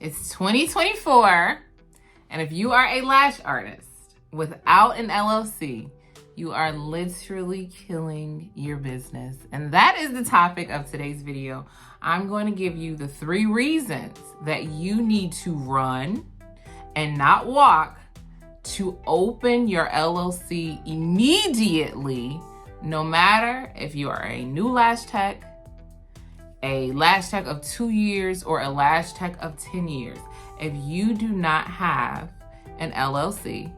It's 2024, and if you are a lash artist without an LLC, you are literally killing your business. And that is the topic of today's video. I'm going to give you the 3 reasons that you need to run and not walk to open your LLC immediately, no matter if you are a new lash tech, a lash tech of 2 years, or a lash tech of 10 years. If you do not have an LLC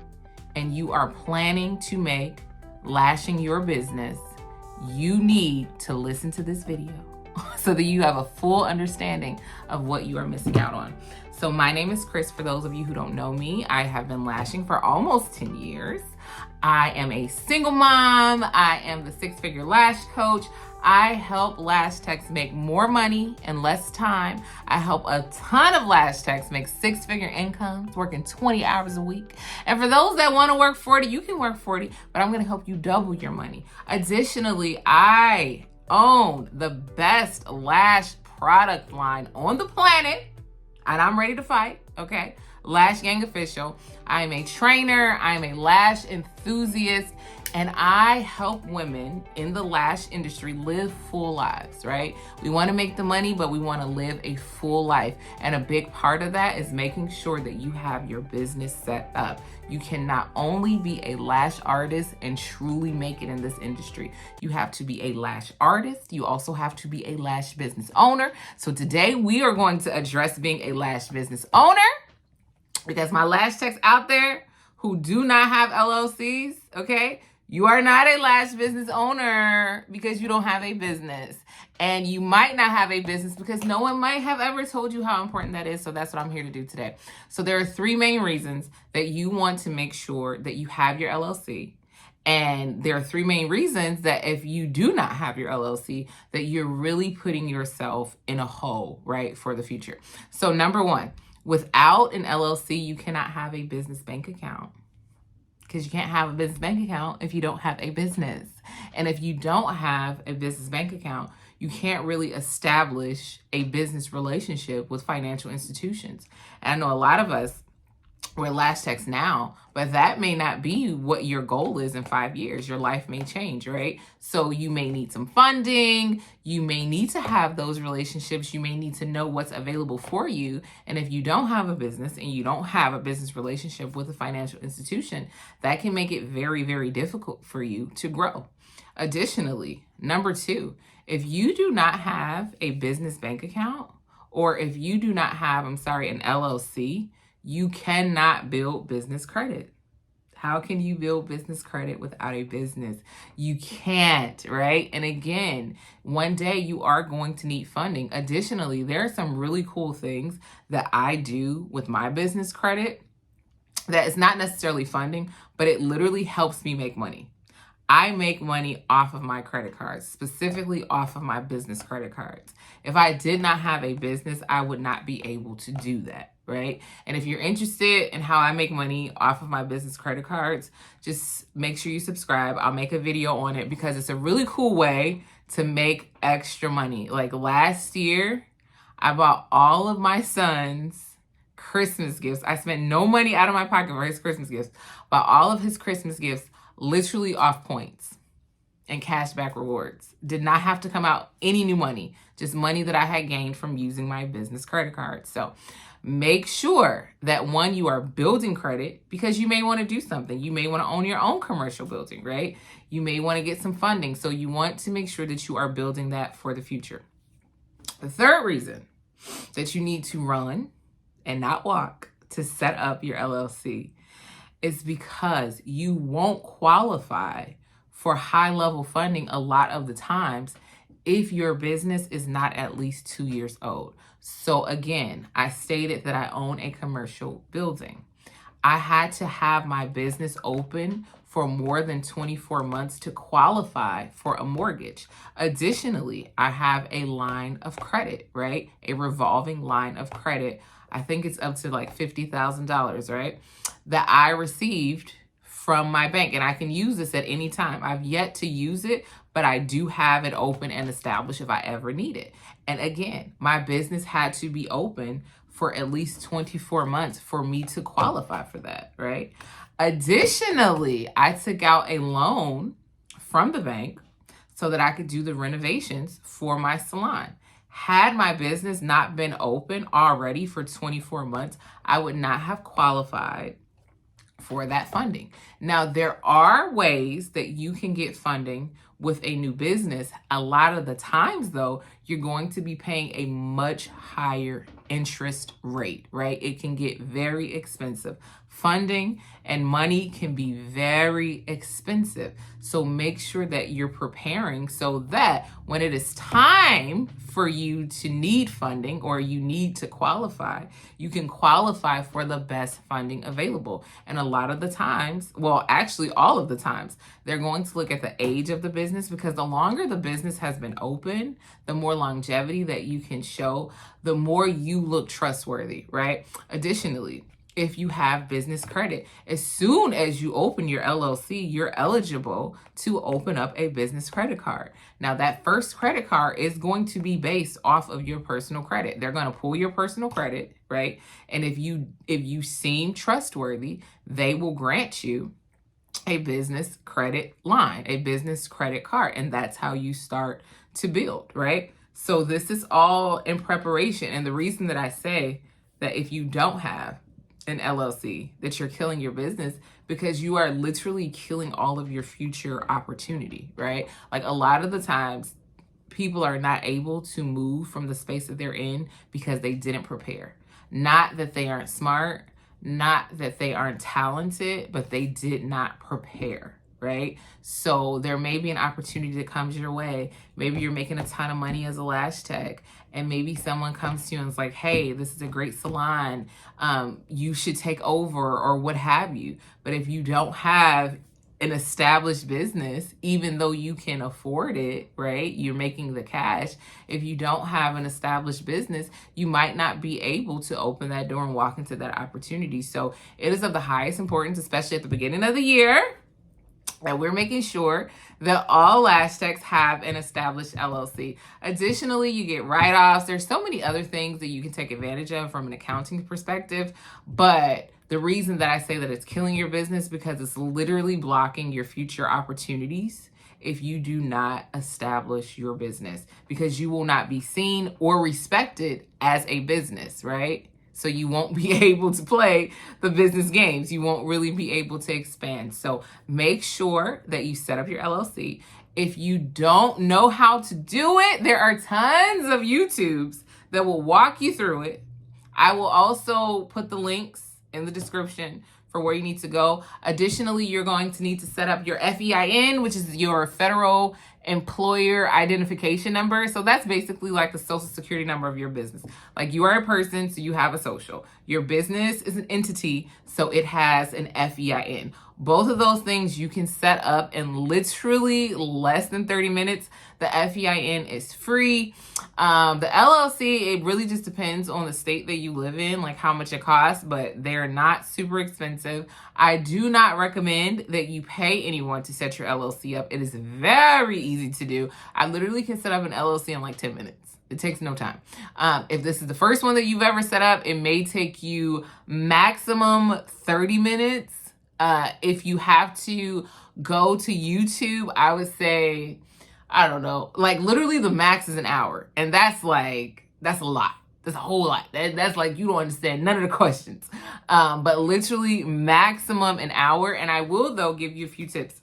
and you are planning to make lashing your business, you need to listen to this video so that you have a full understanding of what you are missing out on. So my name is Chris. For those of you who don't know me, I have been lashing for almost 10 years. I am a single mom. I am the 6-figure lash coach. I help lash techs make more money in less time. I help a ton of lash techs make 6-figure incomes, working 20 hours a week. And for those that want to work 40, you can work 40, but I'm going to help you double your money. Additionally, I own the best lash product line on the planet, and I'm ready to fight, okay? Lash Gang Official. I'm a trainer, I'm a lash enthusiast, and I help women in the lash industry live full lives, right? We want to make the money, but we want to live a full life. And a big part of that is making sure that you have your business set up. You can not only be a lash artist and truly make it in this industry. You have to be a lash artist. You also have to be a lash business owner. So today we are going to address being a lash business owner, because my lash techs out there who do not have LLCs, okay? You are not a lash business owner because you don't have a business. And you might not have a business because no one might have ever told you how important that is. So that's what I'm here to do today. So there are 3 main reasons that you want to make sure that you have your LLC. And there are 3 main reasons that if you do not have your LLC, that you're really putting yourself in a hole, right, for the future. So number 1, without an LLC, you cannot have a business bank account. Because you can't have a business bank account if you don't have a business. And if you don't have a business bank account, you can't really establish a business relationship with financial institutions. And I know a lot of us, we're lash techs now, but that may not be what your goal is in 5 years. Your life may change, right? So you may need some funding. You may need to have those relationships. You may need to know what's available for you. And if you don't have a business and you don't have a business relationship with a financial institution, that can make it very, very difficult for you to grow. Additionally, number 2, if you do not have a business bank account, or if you do not have, an LLC, you cannot build business credit. How can you build business credit without a business? You can't, right? And again, one day you are going to need funding. Additionally, there are some really cool things that I do with my business credit that is not necessarily funding, but it literally helps me make money. I make money off of my credit cards, specifically off of my business credit cards. If I did not have a business, I would not be able to do that, right? And if you're interested in how I make money off of my business credit cards, just make sure you subscribe. I'll make a video on it because it's a really cool way to make extra money. Like last year, I bought all of my son's Christmas gifts. I spent no money out of my pocket for his Christmas gifts, but all of his Christmas gifts literally off points and cashback rewards. Did not have to come out any new money, just money that I had gained from using my business credit card. So make sure that 1, you are building credit because you may want to do something. You may want to own your own commercial building, right? You may want to get some funding. So you want to make sure that you are building that for the future. The 3rd reason that you need to run and not walk to set up your LLC is because you won't qualify for high-level funding a lot of the times if your business is not at least 2 years old. So again, I stated that I own a commercial building. I had to have my business open for more than 24 months to qualify for a mortgage. Additionally, I have a line of credit, right? A revolving line of credit. I think it's up to like $50,000, right? That I received from my bank, and I can use this at any time. I've yet to use it, but I do have it open and established if I ever need it. And again, my business had to be open for at least 24 months for me to qualify for that, right? Additionally, I took out a loan from the bank so that I could do the renovations for my salon. Had my business not been open already for 24 months, I would not have qualified for that funding. Now, there are ways that you can get funding with a new business. A lot of the times, though, you're going to be paying a much higher interest rate, right? It can get very expensive. Funding and money can be very expensive. So make sure that you're preparing so that when it is time for you to need funding or you need to qualify, you can qualify for the best funding available. And a lot of the times, well, actually all of the times, they're going to look at the age of the business, because the longer the business has been open, the more longevity that you can show, the more you look trustworthy, right? Additionally, if you have business credit, as soon as you open your LLC, you're eligible to open up a business credit card. Now, that first credit card is going to be based off of your personal credit. They're going to pull your personal credit, right? And if you seem trustworthy, they will grant you a business credit line, a business credit card, and that's how you start to build, right? So this is all in preparation. And the reason that I say that if you don't have an LLC, that you're killing your business, because you are literally killing all of your future opportunity, right? Like, a lot of the times people are not able to move from the space that they're in because they didn't prepare. Not that they aren't smart, not that they aren't talented, but they did not prepare, right? So there may be an opportunity that comes your way. Maybe you're making a ton of money as a lash tech, and maybe someone comes to you and is like, hey, this is a great salon. You should take over, or what have you. But if you don't have an established business, even though you can afford it, right? You're making the cash. If you don't have an established business, you might not be able to open that door and walk into that opportunity. So it is of the highest importance, especially at the beginning of the year, that we're making sure that all lash techs have an established LLC. Additionally, you get write-offs. There's so many other things that you can take advantage of from an accounting perspective, but the reason that I say that it's killing your business, because it's literally blocking your future opportunities if you do not establish your business, because you will not be seen or respected as a business, right? So you won't be able to play the business games. You won't really be able to expand. So make sure that you set up your LLC. If you don't know how to do it, there are tons of YouTubes that will walk you through it. I will also put the links in the description for where you need to go. Additionally, you're going to need to set up your FEIN, which is your federal employer identification number. So that's basically like the social security number of your business. Like, you are a person, so you have a social. Your business is an entity, so it has an FEIN. Both of those things you can set up in literally less than 30 minutes. The FEIN is free. The LLC, it really just depends on the state that you live in, like how much it costs, but they're not super expensive. I do not recommend that you pay anyone to set your LLC up. It is very easy to do. I literally can set up an LLC in like 10 minutes. It takes no time. If this is the first one that you've ever set up, it may take you maximum 30 minutes. If you have to go to YouTube, I would say, I don't know, like literally the max is an hour. And that's a lot. That's a whole lot. That's like, you don't understand none of the questions. But literally maximum an hour. And I will, though, give you a few tips.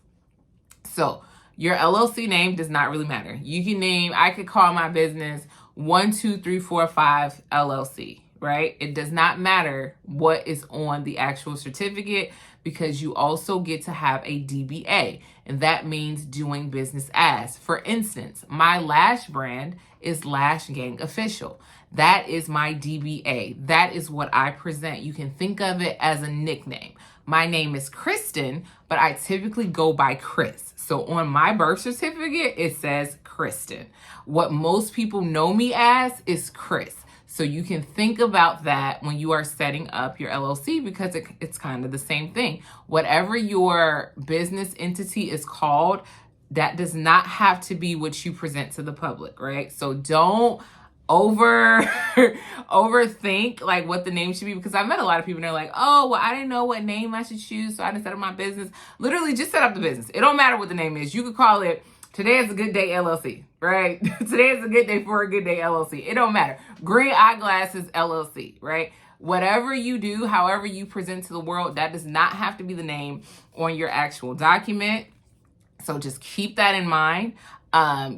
So your LLC name does not really matter. You can name, I could call my business 12345 LLC, right? It does not matter what is on the actual certificate, because you also get to have a DBA, and that means doing business as. For instance, my lash brand is Lash Gang Official. That is my DBA. That is what I present. You can think of it as a nickname. My name is Kristen, but I typically go by Chris. So on my birth certificate, it says Kristen. What most people know me as is Chris. So you can think about that when you are setting up your LLC, because it's kind of the same thing. Whatever your business entity is called, that does not have to be what you present to the public, right? So don't overthink like what the name should be, because I've met a lot of people and they're like, oh, well, I didn't know what name I should choose, so I didn't set up my business. Literally, just set up the business. It don't matter what the name is. You could call it Today is a Good Day LLC, right? Today is a good day for a good day LLC. It don't matter. Green Eyeglasses LLC, right? Whatever you do, however you present to the world, that does not have to be the name on your actual document. So just keep that in mind.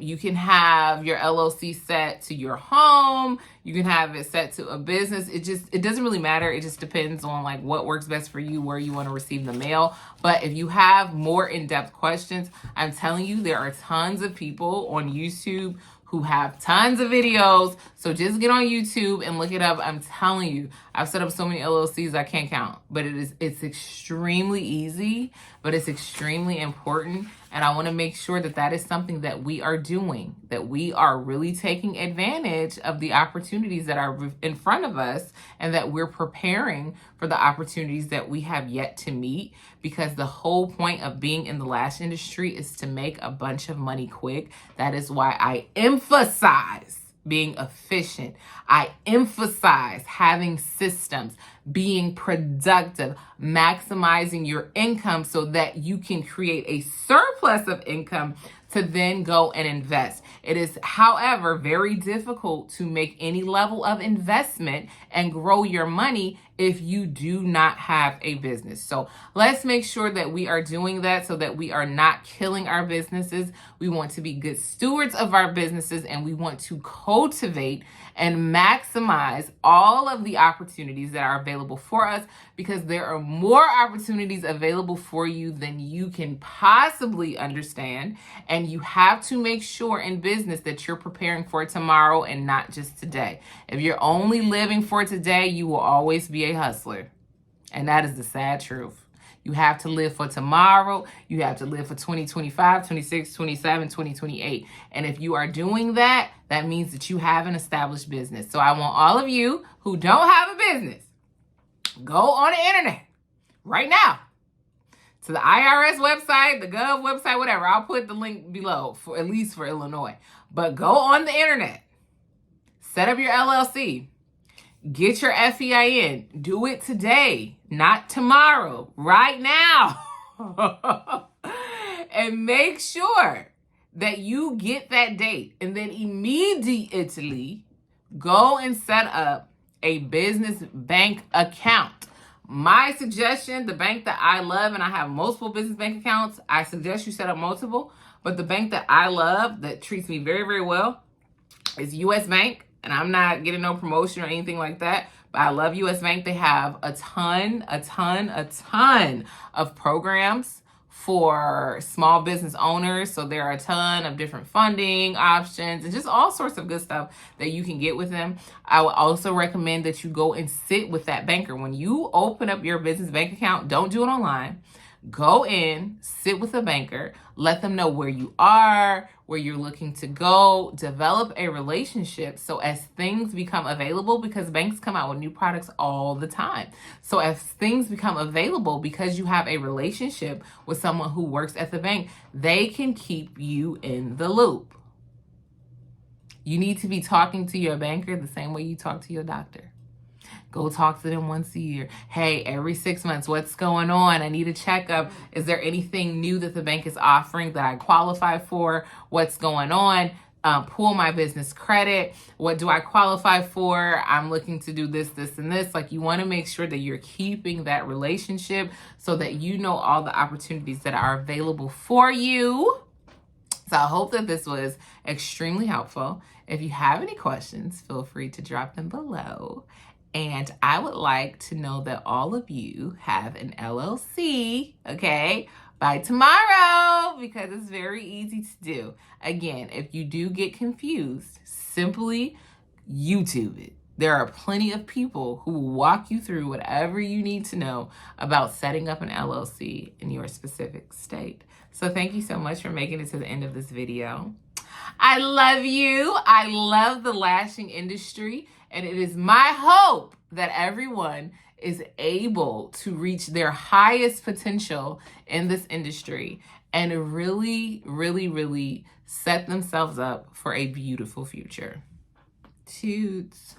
You can have your LLC set to your home. You can have it set to a business. It doesn't really matter. It just depends on like what works best for you, where you want to receive the mail. But if you have more in-depth questions, I'm telling you, there are tons of people on YouTube who have tons of videos. So just get on YouTube and look it up. I'm telling you, I've set up so many LLCs I can't count, but it's extremely easy, but it's extremely important. And I want to make sure that that is something that we are doing, that we are really taking advantage of the opportunities that are in front of us, and that we're preparing for the opportunities that we have yet to meet, because the whole point of being in the lash industry is to make a bunch of money quick. That is why I emphasize being efficient. I emphasize having systems, being productive, maximizing your income so that you can create a surplus of income to then go and invest. It is, however, very difficult to make any level of investment and grow your money if you do not have a business. So let's make sure that we are doing that so that we are not killing our businesses. We want to be good stewards of our businesses, and we want to cultivate and maximize all of the opportunities that are available for us, because there are more opportunities available for you than you can possibly understand. And you have to make sure in business that you're preparing for tomorrow and not just today. If you're only living for today, you will always be a hustler. And that is the sad truth. You have to live for tomorrow. You have to live for 2025, 26, 27, 2028. And if you are doing that, that means that you have an established business. So I want all of you who don't have a business, go on the internet right now to the IRS website, the Gov website, whatever. I'll put the link below, for at least for Illinois. But go on the internet, set up your LLC, get your FEIN. Do it today, not tomorrow, right now. And make sure that you get that date, and then immediately go and set up a business bank account. My suggestion, the bank that I love, and I have multiple business bank accounts, I suggest you set up multiple, but the bank that I love, that treats me very, very well, is US Bank. And I'm not getting no promotion or anything like that, but I love US Bank. They have a ton of programs for small business owners. So there are a ton of different funding options and just all sorts of good stuff that you can get with them. I would also recommend that you go and sit with that banker. When you open up your business bank account, don't do it online. Go in, sit with a banker, let them know where you are, where you're looking to go, develop a relationship. So as things become available, because banks come out with new products all the time. So as things become available, because you have a relationship with someone who works at the bank, they can keep you in the loop. You need to be talking to your banker the same way you talk to your doctor. Go talk to them once a year. Hey, every 6 months, what's going on? I need a checkup. Is there anything new that the bank is offering that I qualify for? What's going on? Pull my business credit. What do I qualify for? I'm looking to do this, this, and this. Like, you want to make sure that you're keeping that relationship so that you know all the opportunities that are available for you. So I hope that this was extremely helpful. If you have any questions, feel free to drop them below. And I would like to know that all of you have an LLC, okay, by tomorrow, because it's very easy to do. Again, if you do get confused, simply YouTube it. There are plenty of people who will walk you through whatever you need to know about setting up an LLC in your specific state. So thank you so much for making it to the end of this video. I love you. I love the lashing industry. And it is my hope that everyone is able to reach their highest potential in this industry and really, really, really set themselves up for a beautiful future. Toots.